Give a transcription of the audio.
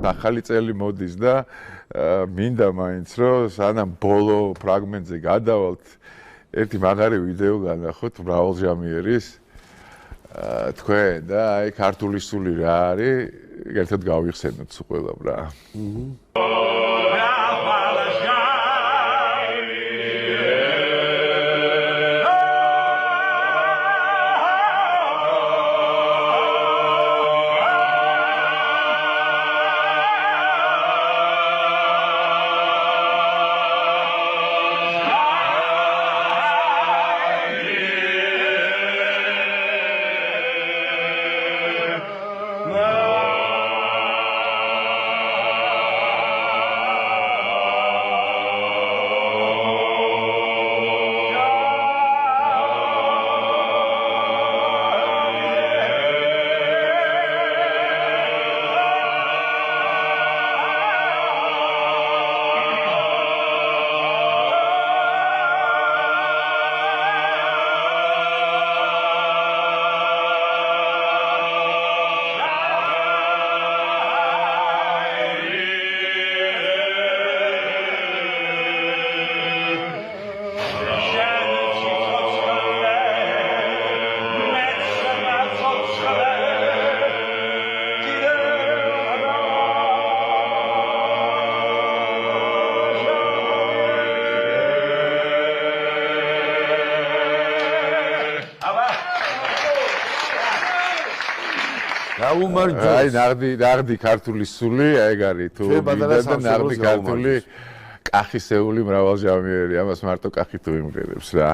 ახალი წელი მოდის და მინდა მაინც რომ სანამ ბოლო ფრაგმენტზე გადავალთ ერთი მაგარი ვიდეო განახოთ მრავალჟამიერის თქვენ და აი ქართული სული რა არის ერთად გავიხსენოთ სულ ყველამ რა აი ნაღდი ქართული სული ეგ არის თუ მინდა და ნაღდი ქართული კახისეული მრავალჟამიერი ამას მარტო კახი თუ იმღერებს რა